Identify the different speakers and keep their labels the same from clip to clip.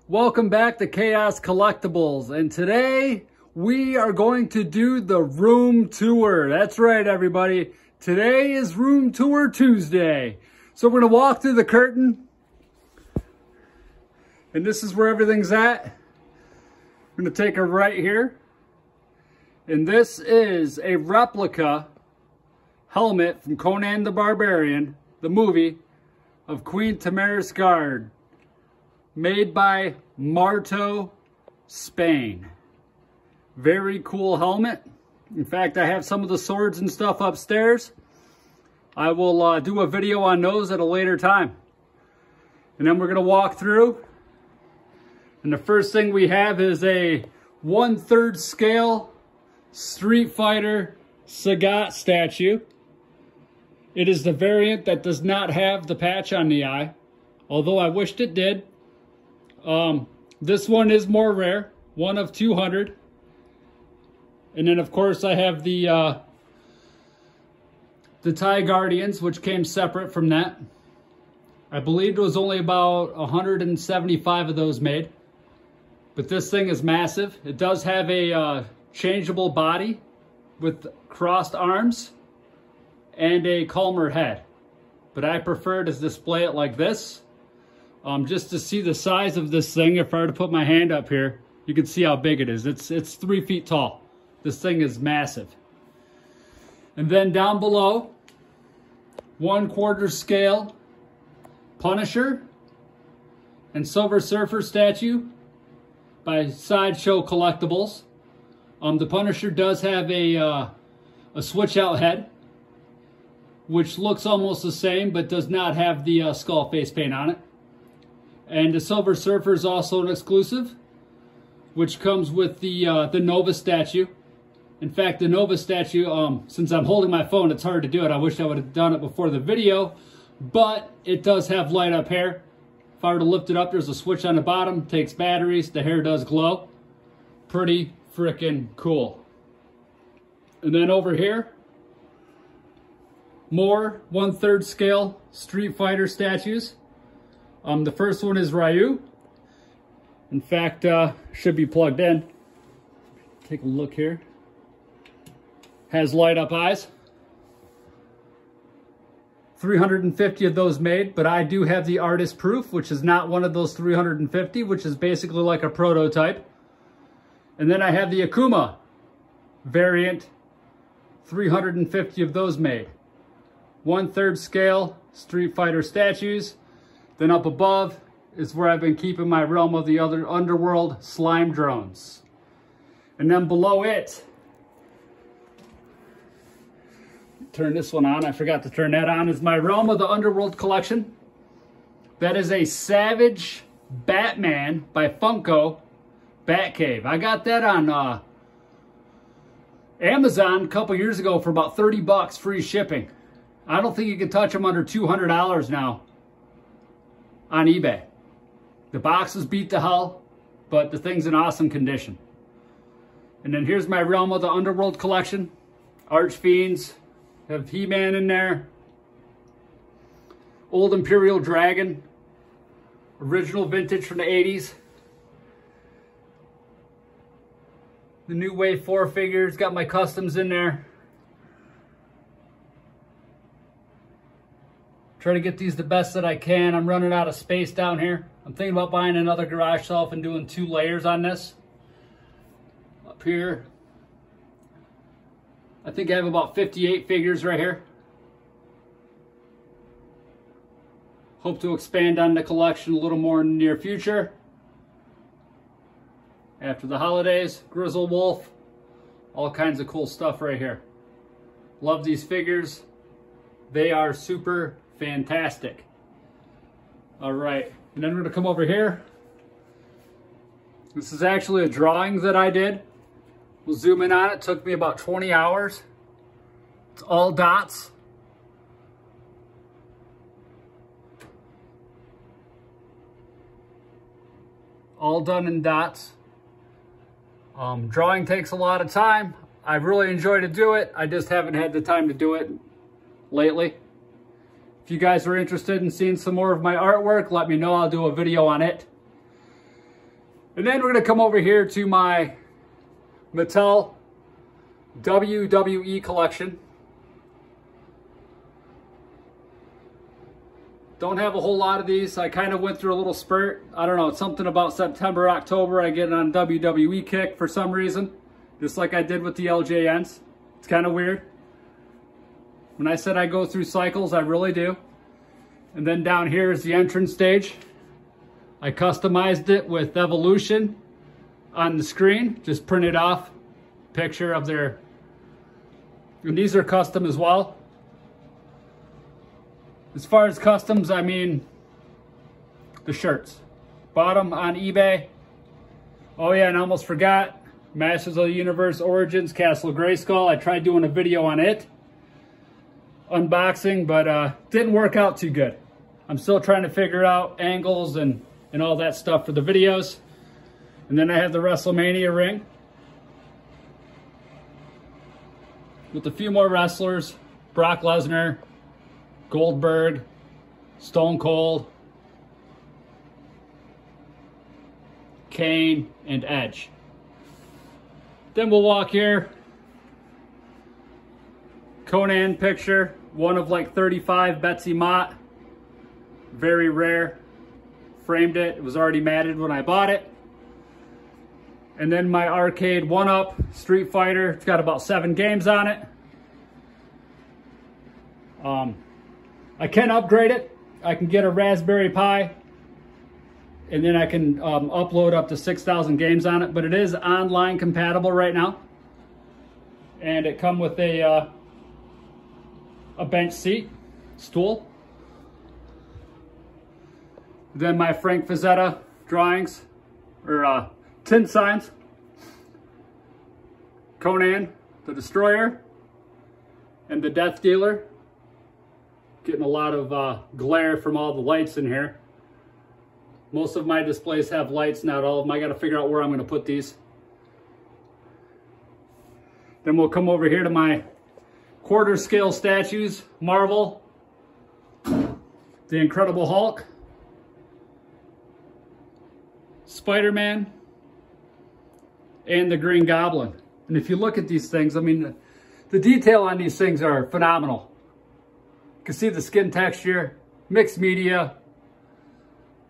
Speaker 1: Welcome back to Chaos Collectibles, and today we are going to do the room tour. That's right, everybody. Today is room tour Tuesday. So we're going to walk through the curtain, and this is where everything's at. I'm going to take a right here, and this is a replica helmet from Conan the Barbarian, the movie, of Queen Tamara, made by Marto, Spain. Very cool helmet. In fact, I have some of the swords and stuff upstairs. I will do a video on those at a later time. And then we're going to walk through. And the first thing we have is a 1/3 scale Street Fighter Sagat statue. It is the variant that does not have the patch on the eye, although I wished it did. This one is more rare, one of 200. And then of course I have the Thai Guardians, which came separate from that. I believe there was only about 175 of those made. But this thing is massive. It does have a changeable body with crossed arms and a calmer head. But I prefer to display it like this. Just to see the size of this thing, if I were to put my hand up here, you can see how big it is. It's 3 feet tall. This thing is massive. And then down below, 1/4 scale Punisher and Silver Surfer statue by Sideshow Collectibles. The Punisher does have a switch out head, which looks almost the same, but does not have the skull face paint on it. And the Silver Surfer is also an exclusive, which comes with the Nova statue. In fact, the Nova statue, since I'm holding my phone, it's hard to do it. I wish I would have done it before the video, but it does have light up hair. If I were to lift it up, there's a switch on the bottom, takes batteries, the hair does glow. Pretty freaking cool. And then over here, more 1/3 scale Street Fighter statues. The first one is Ryu. In fact, should be plugged in. Take a look here. Has light up eyes. 350 of those made, but I do have the artist proof, which is not one of those 350, which is basically like a prototype. And then I have the Akuma variant, 350 of those made. 1/3 scale Street Fighter statues. Then up above is where I've been keeping my Realm of the Other Underworld slime drones. And then below it, turn this one on, I forgot to turn that on, is my Realm of the Underworld collection. That is a Savage Batman by Funko Batcave. I got that on Amazon a couple years ago for about 30 bucks, free shipping. I don't think you can touch them under $200 now on eBay. The boxes beat the hell, but the thing's in awesome condition. And then here's my Realm of the Underworld collection. Archfiends, have He-Man in there. Old Imperial Dragon, original vintage from the 80s. The New Wave 4 figures, got my customs in there. Try to get these the best that I can. I'm running out of space down here. I'm thinking about buying another garage shelf and doing 2 layers on this. Up here, I think I have about 58 figures right here. Hope to expand on the collection a little more in the near future. After the holidays, Grizzle Wolf, all kinds of cool stuff right here. Love these figures. They are super fantastic. All right, and then we're gonna come over here. This is actually a drawing that I did. We'll zoom in on it. It took me about 20 hours. It's all dots. All done in dots. Drawing takes a lot of time. I've really enjoyed to do it. I just haven't had the time to do it lately. If you guys are interested in seeing some more of my artwork, let me know. I'll do a video on it. And then we're gonna come over here to my Mattel WWE collection. Don't have a whole lot of these. I kind of went through a little spurt. I don't know, it's something about September, October, I get on WWE kick for some reason. Just like I did with the LJNs. It's kind of weird. When I said I go through cycles, I really do. And then down here is the entrance stage. I customized it with Evolution on the screen. Just printed off picture of their, and these are custom as well. As far as customs, I mean the shirts. Bought them on eBay. Oh yeah, and I almost forgot. Masters of the Universe Origins Castle Grayskull. I tried doing a video on it. Unboxing, but didn't work out too good. I'm still trying to figure out angles and all that stuff for the videos. And then I have the WrestleMania ring with a few more wrestlers. Brock Lesnar, Goldberg, Stone Cold, Kane, and Edge. Then we'll walk here. Conan picture, one of like 35, Betsy Mott. Very rare. Framed it. It was already matted when I bought it. And then my arcade 1-Up Street Fighter. It's got about 7 games on it. I can upgrade it. I can get a Raspberry Pi. And then I can upload up to 6,000 games on it. But it is online compatible right now. And it comes with a bench seat, stool. Then my Frank Frazetta drawings, or tin signs. Conan, the Destroyer, and the Death Dealer. Getting a lot of glare from all the lights in here. Most of my displays have lights, not all of them. I got to figure out where I'm going to put these. Then we'll come over here to my quarter scale statues. Marvel, the Incredible Hulk, Spider-Man, and the Green Goblin. And if you look at these things, I mean, the detail on these things are phenomenal. You can see the skin texture, mixed media.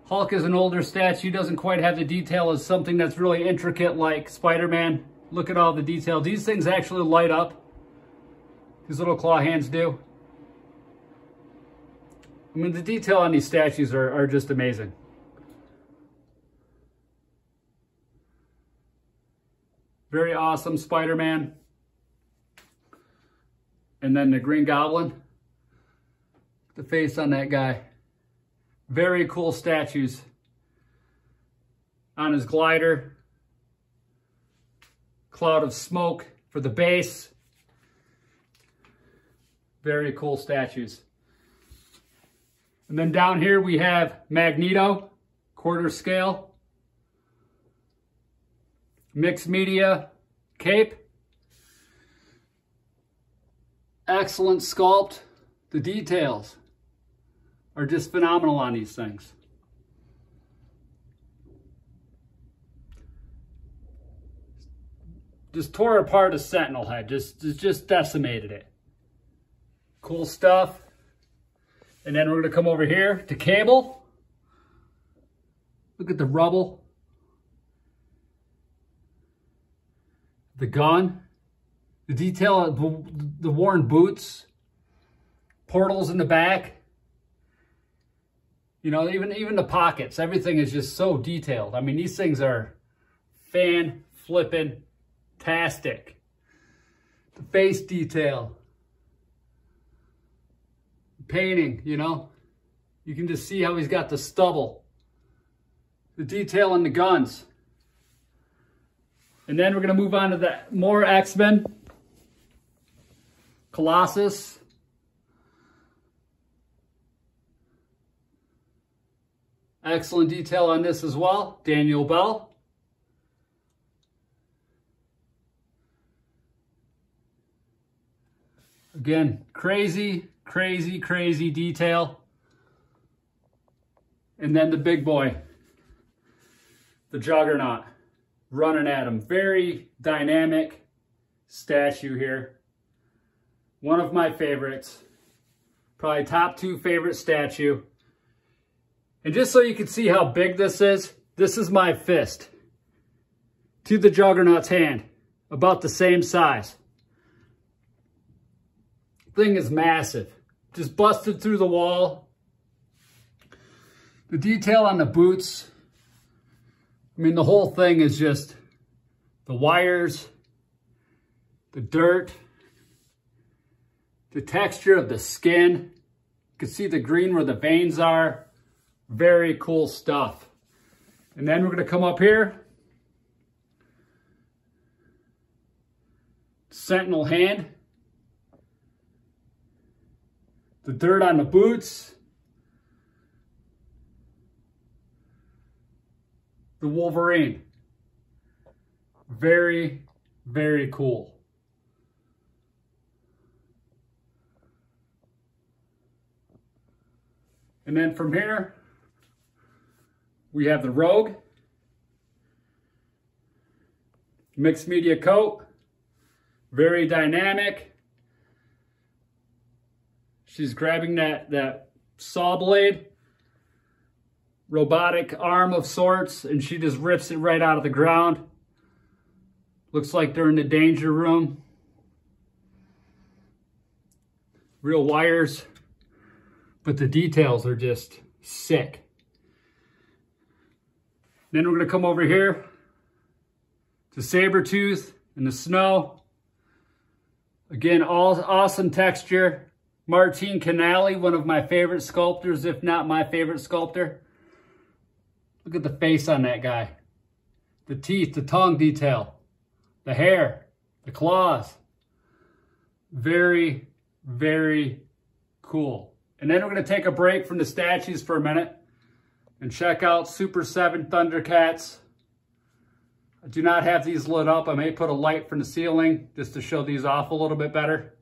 Speaker 1: Hulk is an older statue, doesn't quite have the detail as something that's really intricate like Spider-Man. Look at all the detail. These things actually light up. These little claw hands do. I mean, the detail on these statues are just amazing. Very awesome Spider-Man. And then the Green Goblin. The face on that guy. Very cool statues. On his glider. Cloud of smoke for the base. Very cool statues. And then down here we have Magneto, quarter scale. Mixed media cape. Excellent sculpt. The details are just phenomenal on these things. Just tore apart a Sentinel head, just decimated it. Cool stuff. And then we're gonna come over here to Cable. Look at the rubble. The gun. The detail of the worn boots. Portals in the back. You know, even the pockets. Everything is just so detailed. I mean, these things are fan-flippin'-tastic. The face detail. Painting, you know. You can just see how he's got the stubble. The detail on the guns. And then we're going to move on to the more X-Men. Colossus. Excellent detail on this as well. Daniel Bell. Again, crazy detail. And then the big boy. the Juggernaut running at him. Very dynamic statue here. One of my favorites. Probably top 2 favorite statue. And just so you can see how big this is my fist to the Juggernaut's hand. About the same size. Thing is massive. Just busted through the wall. The detail on the boots. I mean, the whole thing is just the wires, the dirt, the texture of the skin. You can see the green where the veins are. Very cool stuff. And then we're going to come up here. Sentinel hand. The dirt on the boots. The Wolverine. Very, very cool. And then from here, we have the Rogue. Mixed media coat. Very dynamic. She's grabbing that saw blade. Robotic arm of sorts, and she just rips it right out of the ground. Looks like they're in the danger room. Real wires, but the details are just sick. Then we're gonna come over here to Sabretooth in the snow. Again, all awesome texture. Martin Canali, one of my favorite sculptors, if not my favorite sculptor. Look at the face on that guy. The teeth, the tongue detail, the hair, the claws. Very, very cool. And then we're going to take a break from the statues for a minute and check out Super 7 Thundercats. I do not have these lit up. I may put a light from the ceiling just to show these off a little bit better.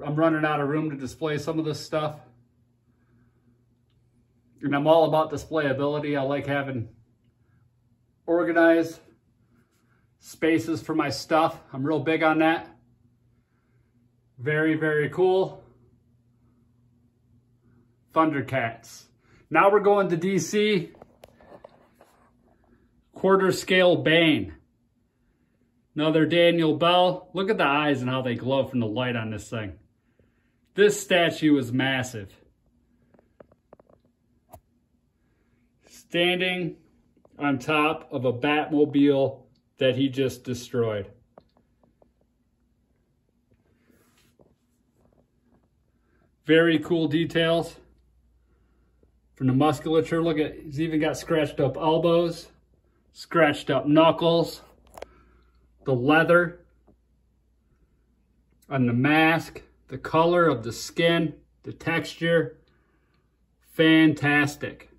Speaker 1: I'm running out of room to display some of this stuff. And I'm all about displayability. I like having organized spaces for my stuff. I'm real big on that. Very, very cool. Thundercats. Now we're going to DC. Quarter scale Bane. Another Daniel Bell. Look at the eyes and how they glow from the light on this thing. This statue is massive. Standing on top of a Batmobile that he just destroyed. Very cool details. From the musculature, look at, he's even got scratched up elbows, scratched up knuckles, the leather on the mask, the color of the skin, the texture, fantastic.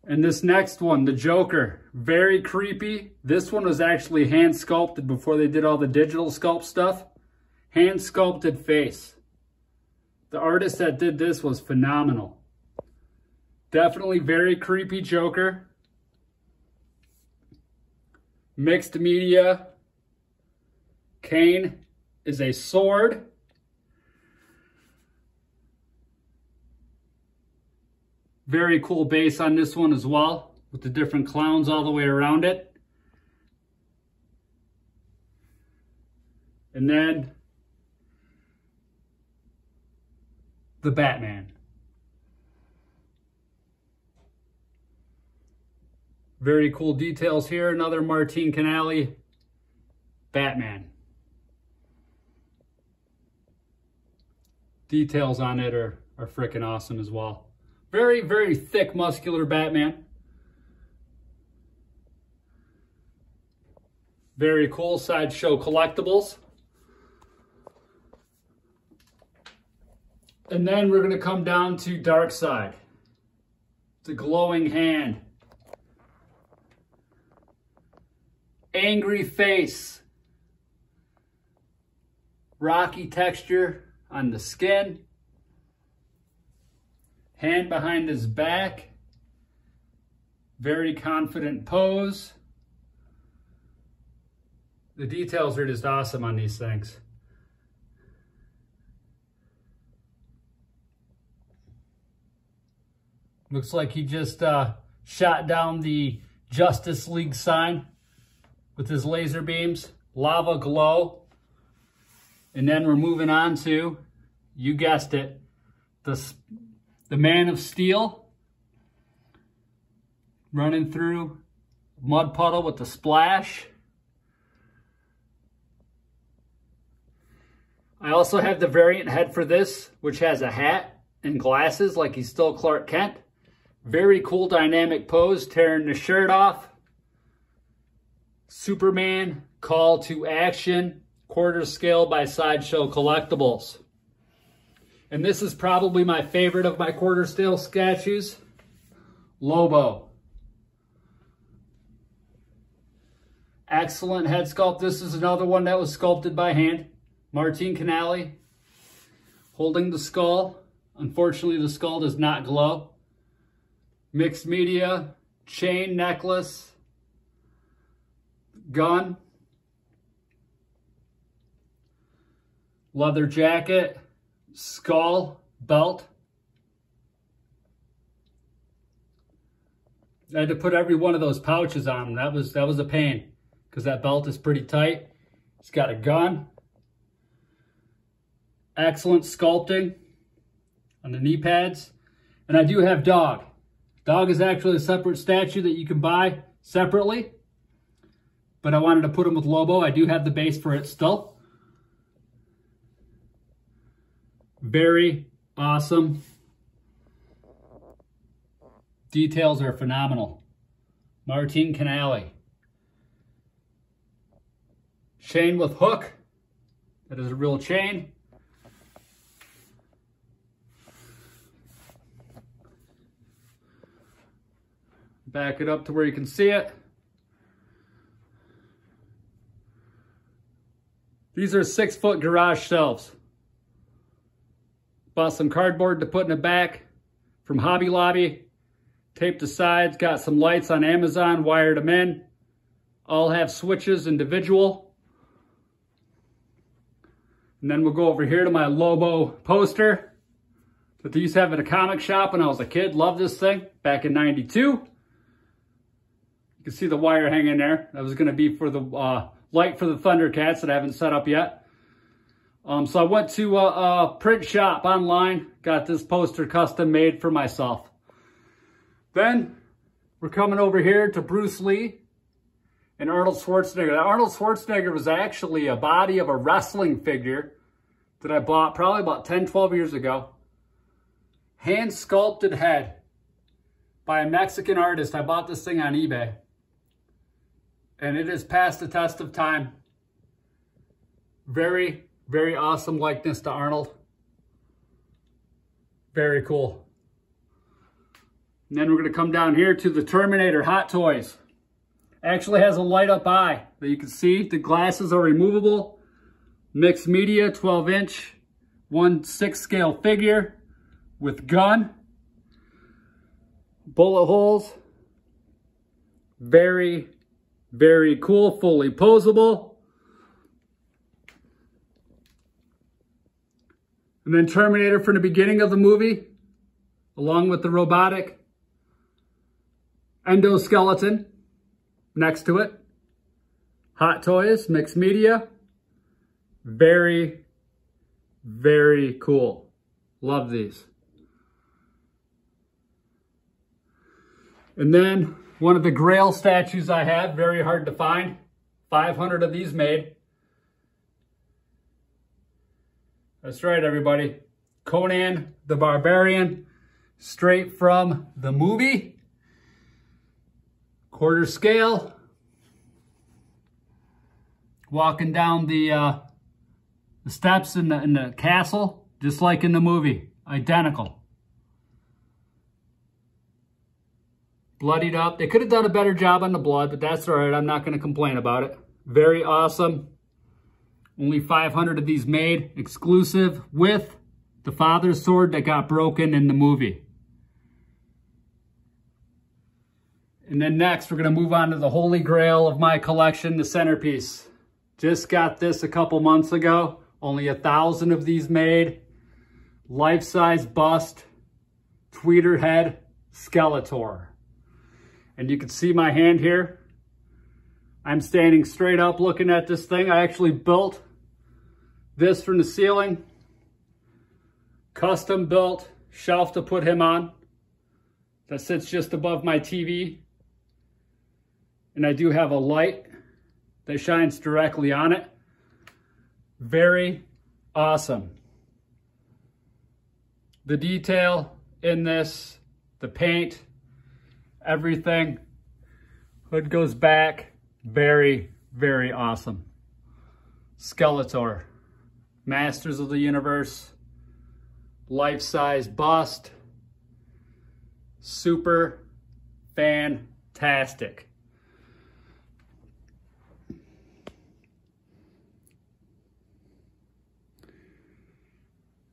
Speaker 1: And this next one, the Joker, very creepy. This one was actually hand sculpted before they did all the digital sculpt stuff. Hand sculpted face. The artist that did this was phenomenal. Definitely very creepy Joker. Mixed media. Cane is a sword. Very cool base on this one as well, with the different clowns all the way around it. And then the Batman. Very cool details here. Another Martin Canali Batman. Details on it are freaking awesome as well. Very, very thick, muscular Batman. Very cool. Sideshow Collectibles. And then we're going to come down to Darkseid. The glowing hand. Angry face. Rocky texture on the skin. Hand behind his back. Very confident pose. The details are just awesome on these things. Looks like he just shot down the Justice League sign with his laser beams. Lava glow. And then we're moving on to, you guessed it, the Man of Steel. Running through mud puddle with the splash. I also have the variant head for this, which has a hat and glasses like he's still Clark Kent. Very cool dynamic pose, tearing the shirt off. Superman, call to action, quarter scale by Sideshow Collectibles. And this is probably my favorite of my quarter scale statues, Lobo. Excellent head sculpt. This is another one that was sculpted by hand. Martin Canale holding the skull. Unfortunately, the skull does not glow. Mixed media, chain, necklace, gun, leather jacket, skull, belt. I had to put every one of those pouches on him. That was a pain because that belt is pretty tight. He's got a gun. Excellent sculpting on the knee pads. And I do have Dog. Dog is actually a separate statue that you can buy separately. But I wanted to put him with Lobo. I do have the base for it still. Very awesome. Details are phenomenal. Martin Canale. Chain with hook. That is a real chain. Back it up to where you can see it. These are 6-foot garage shelves. Bought some cardboard to put in the back from Hobby Lobby. Taped the sides, got some lights on Amazon, wired them in. All have switches individual. And then we'll go over here to my Lobo poster that they used to have at a comic shop when I was a kid. Loved this thing back in '92. You can see the wire hanging there. That was going to be for the light for the Thundercats that I haven't set up yet. So I went to a print shop online, got this poster custom made for myself. Then we're coming over here to Bruce Lee and Arnold Schwarzenegger. Now, Arnold Schwarzenegger was actually a body of a wrestling figure that I bought probably about 10, 12 years ago. Hand sculpted head by a Mexican artist. I bought this thing on eBay. And it has passed the test of time. Very, very awesome likeness to Arnold. Very cool. And then we're going to come down here to the Terminator Hot Toys. Actually has a light up eye that you can see. The glasses are removable. Mixed media, 12-inch, 1/6 scale figure with gun. Bullet holes. Very, very cool, fully posable. And then Terminator from the beginning of the movie, along with the robotic endoskeleton next to it. Hot Toys, mixed media. Very, very cool. Love these. And then one of the Grail statues I have, very hard to find. 500 of these made. That's right, everybody. Conan the Barbarian, straight from the movie. Quarter scale. Walking down the steps in the castle, just like in the movie. Identical. Bloodied up. They could have done a better job on the blood, but that's all right. I'm not going to complain about it. Very awesome. Only 500 of these made, exclusive with the father's sword that got broken in the movie. And then next, we're gonna move on to the holy grail of my collection, the centerpiece. Just got this a couple months ago. Only 1,000 of these made. Life-size bust, tweeter head, Skeletor. And you can see my hand here. I'm standing straight up looking at this thing. I actually built this from the ceiling. Custom built shelf to put him on. That sits just above my TV. And I do have a light that shines directly on it. Very awesome. The detail in this, the paint, everything. Hood goes back. Very, very awesome. Skeletor. Masters of the Universe. Life-size bust. Super fantastic.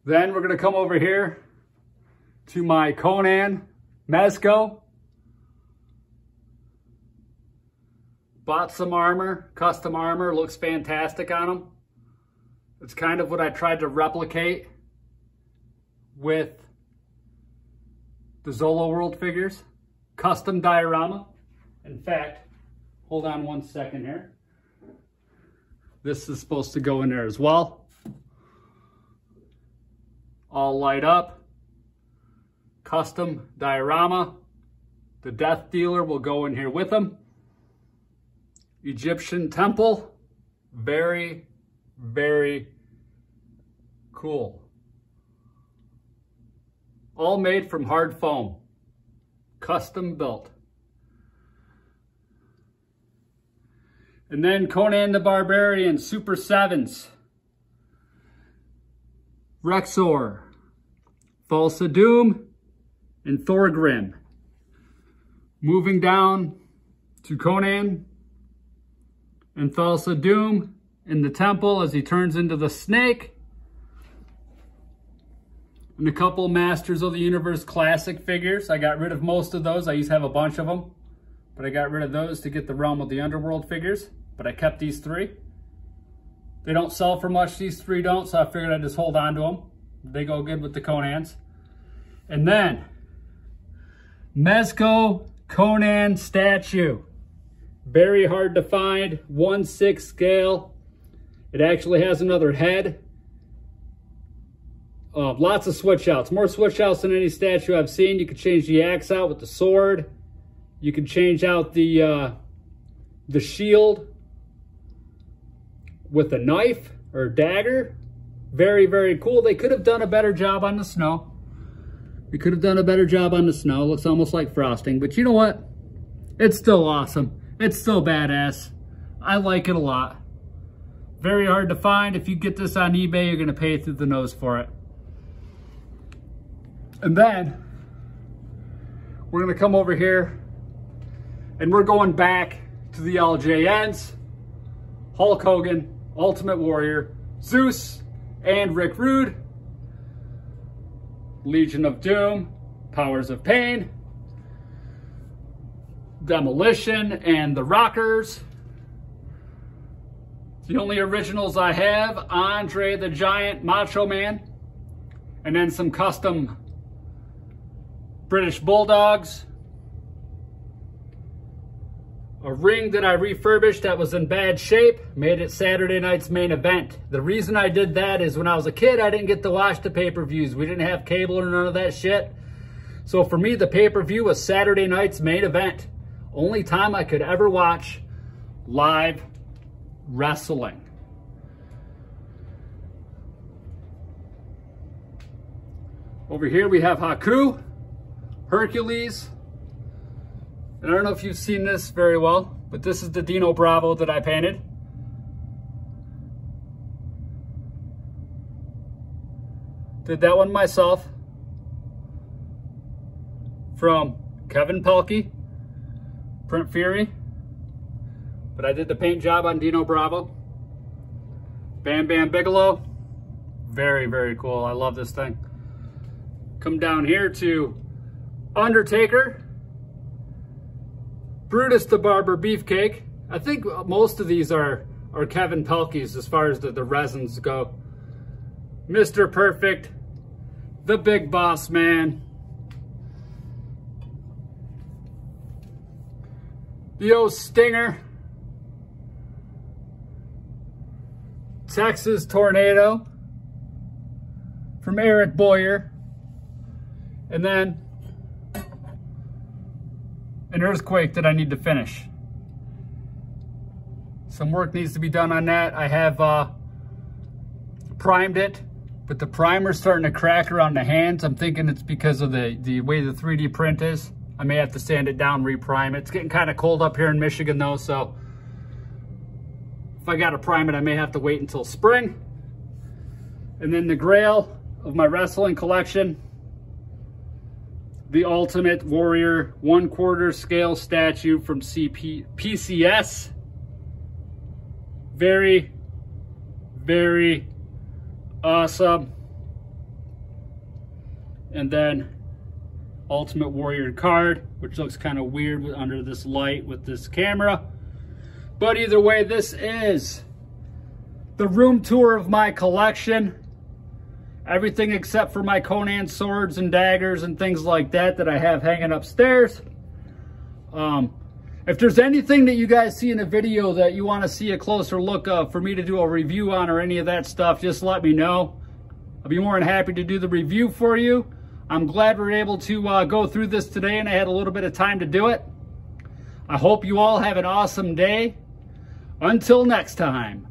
Speaker 1: Then we're going to come over here to my Conan Mezco. Bought some armor, custom armor, looks fantastic on him. It's kind of what I tried to replicate with the Zolo World figures. Custom diorama. In fact, hold on one second here. This is supposed to go in there as well. All light up. Custom diorama. The Death Dealer will go in here with them. Egyptian temple. Very, very cool. All made from hard foam. Custom built. And then Conan the Barbarian Super 7s. Rexor, Thulsa Doom, and Thorgrim. Moving down to Conan and Thulsa Doom in the temple as he turns into the snake. And a couple Masters of the Universe classic figures. I got rid of most of those. I used to have a bunch of them, but I got rid of those to get the Realm of the Underworld figures. But I kept these three. They don't sell for much, these three don't, so I figured I'd just hold on to them. They go good with the Conans. And then, Mezco Conan statue. Very hard to find, 1/6 scale. It actually has another head. Lots of switch outs, more switch outs than any statue I've seen. You can change the axe out with the sword. You can change out the shield with a knife or dagger. Very, very cool. They could have done a better job on the snow. We could have done a better job on the snow. Looks almost like frosting, but you know what? It's still awesome. It's still badass. I like it a lot. Very hard to find. If you get this on eBay, you're going to pay through the nose for it. And then we're going to come over here and we're going back to the LJNs, Hulk Hogan, Ultimate Warrior, Zeus, and Rick Rude, Legion of Doom, Powers of Pain, Demolition, and the Rockers. The only originals I have, Andre the Giant, Macho Man, and then some custom British Bulldogs. A ring that I refurbished that was in bad shape, made it Saturday night's main event. The reason I did that is when I was a kid, I didn't get to watch the pay-per-views. We didn't have cable or none of that shit. So for me, the pay-per-view was Saturday night's main event. Only time I could ever watch live wrestling. Over here we have Haku, Hercules. And I don't know if you've seen this very well, but this is the Dino Bravo that I painted. Did that one myself. From Kevin Pelkey, Print Fury. But I did the paint job on Dino Bravo. Bam Bam Bigelow. Very, very cool. I love this thing. Come down here to Undertaker. Brutus the Barber Beefcake. I think most of these are Kevin Pelkey's as far as the resins go. Mr. Perfect, the Big Boss Man, the old Stinger, Texas Tornado from Eric Boyer, and then an Earthquake that I need to finish. Some work needs to be done on that. I have primed it, but the primer's starting to crack around the hands. I'm thinking it's because of the way the 3D print is. I may have to sand it down, reprime it. It's getting kind of cold up here in Michigan though, so if I gotta prime it, I may have to wait until spring. And then the grail of my wrestling collection, the Ultimate Warrior 1/4 scale statue from PCS. Very, very awesome. And then Ultimate Warrior card, which looks kind of weird under this light with this camera. But either way, this is the room tour of my collection. Everything except for my Conan swords and daggers and things like that I have hanging upstairs. If there's anything that you guys see in the video that you want to see a closer look of for me to do a review on or any of that stuff, just let me know. I'll be more than happy to do the review for you. I'm glad we're able to go through this today and I had a little bit of time to do it. I hope you all have an awesome day. Until next time.